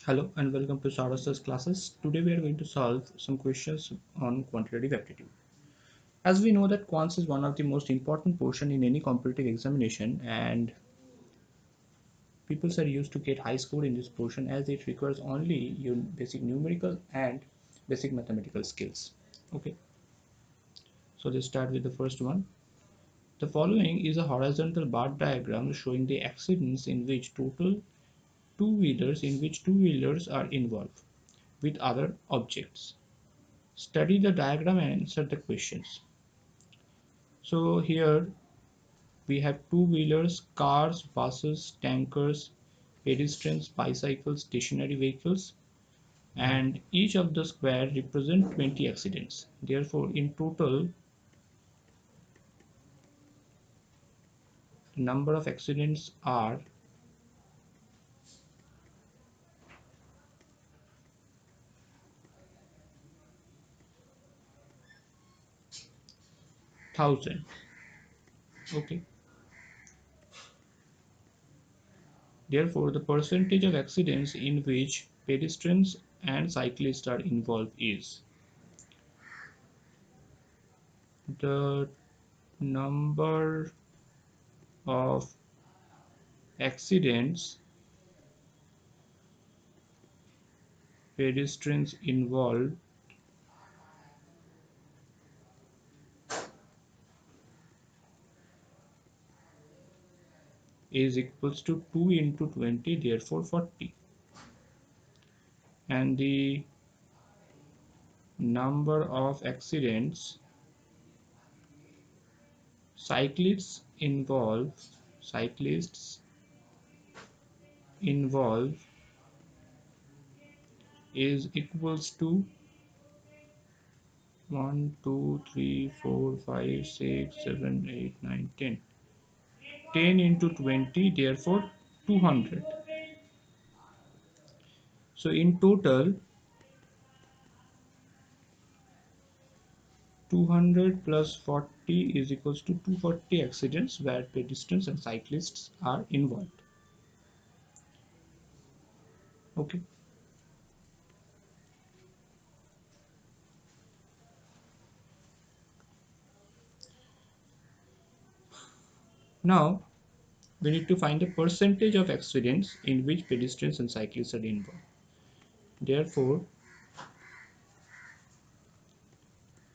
Hello and welcome to Saras's classes. Today we are going to solve some questions on quantitative aptitude. As we know that quants is one of the most important portion in any competitive examination, and people are used to get high score in this portion as it requires only your basic numerical and basic mathematical skills. Okay, so let's start with the first one. The following is a horizontal bar diagram showing the accidents in which two-wheelers are involved with other objects. Study the diagram and answer the questions. So here we have two-wheelers, cars, buses, tankers, pedestrians, bicycles, stationary vehicles, and each of the square represent 20 accidents. Therefore, in total, the number of accidents are 1000. Okay. Therefore, the percentage of accidents in which pedestrians and cyclists are involved is the number of accidents pedestrians involved is equals to 2 into 20, therefore 40, and the number of accidents cyclists involve cyclists involve is equals to 1 2 3 4 5 6 7 8 9 10. 10 into 20, therefore 200. So in total, 200 plus 40 is equals to 240 accidents where pedestrians and cyclists are involved. Okay. Now we need to find the percentage of accidents in which pedestrians and cyclists are involved. Therefore,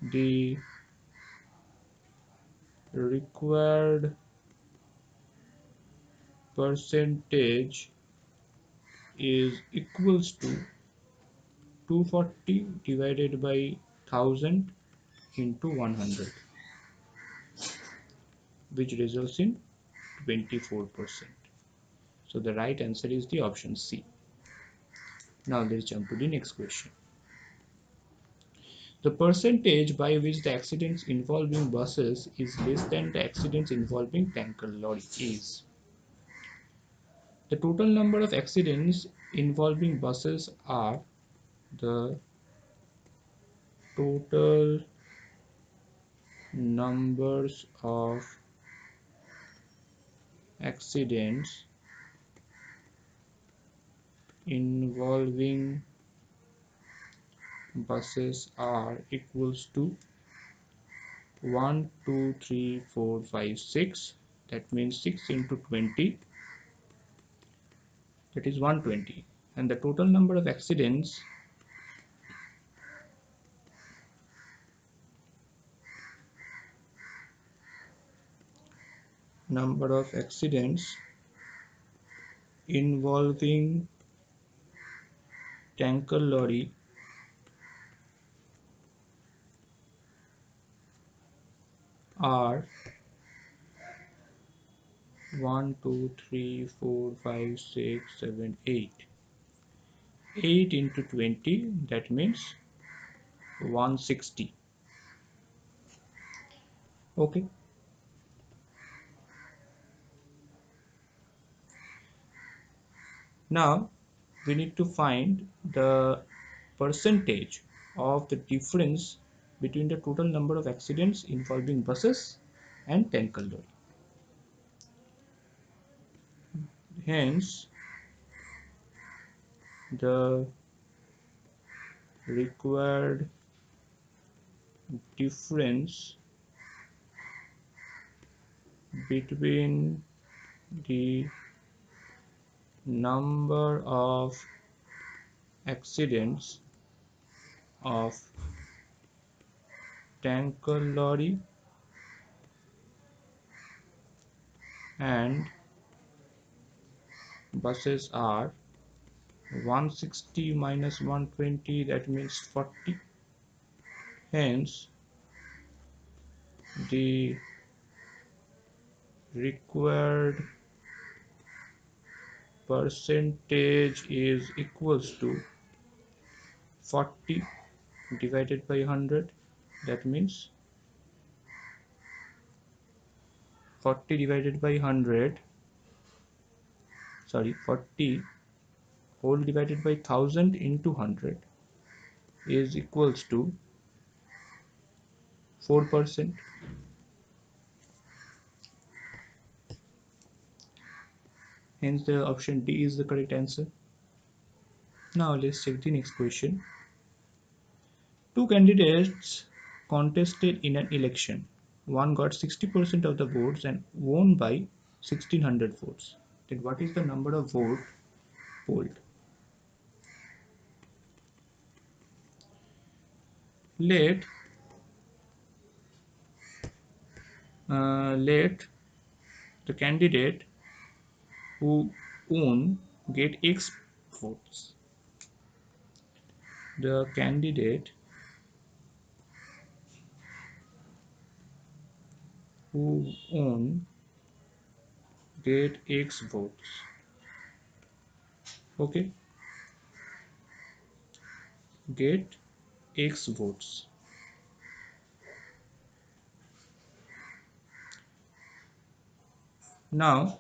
the required percentage is equals to 240 divided by 1000 into 100, which results in 24%. So the right answer is the option C. Now let's jump to the next question. The percentage by which the accidents involving buses is less than the accidents involving tanker lorry is. The total number of accidents involving buses are the total numbers of accidents involving buses are equals to 1 2 3 4 5 6. That means 6 into 20, that is 120, and the total number of accidents involving tanker lorry are 1 2 3 4 5 6 7 8. 8 into 20, that means 160. Okay. Now we need to find the percentage of the difference between the total number of accidents involving buses and tanker lorry. Hence, the required difference between the number of accidents of tanker lorry and buses are 160 minus 120, that means 40. Hence the required percentage is equals to 40 divided by 100, that means 40 divided by 100, sorry, 40 whole divided by 1000 into 100 is equals to 4%. Hence the option D is the correct answer. Now let's check the next question. Two candidates contested in an election. One got 60% of the votes and won by 1600 votes. Then what is the number of votes polled? Let the candidate who won get X votes. The candidate who won get X votes. Okay, get X votes. Now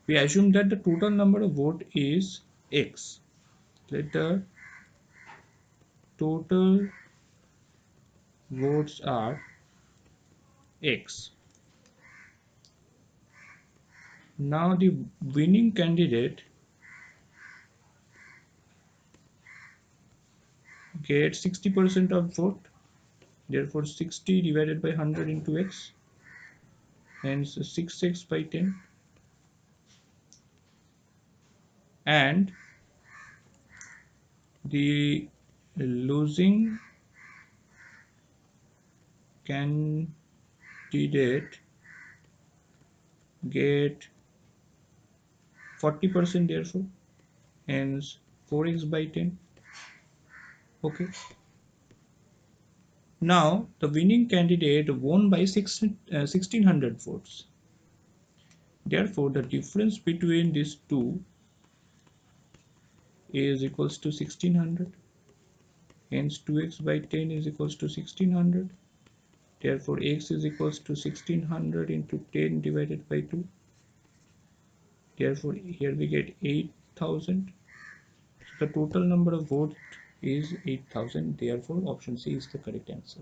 we assume that the total number of vote is X. Let the total votes are X. Now the winning candidate gets 60% of vote, therefore 60 divided by 100 into X, hence 6x by 10, and the losing candidate get 40%, therefore hence 4x by 10. Okay, now the winning candidate won by 1600 votes, therefore the difference between these two is equals to 1600, hence 2x by 10 is equals to 1600, therefore x is equals to 1600 into 10 divided by 2, therefore here we get 8000. So the total number of votes is 8000, therefore option C is the correct answer.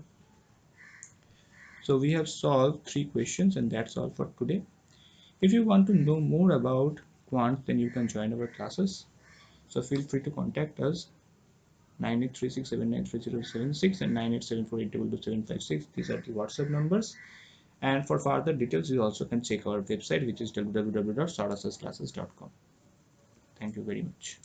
So we have solved 3 questions and that's all for today. If you want to know more about quants, then you can join our classes. So feel free to contact us 9836793076 and 9874822756. These are the WhatsApp numbers. And for further details, you also can check our website, which is www.sarasusclasses.com. Thank you very much.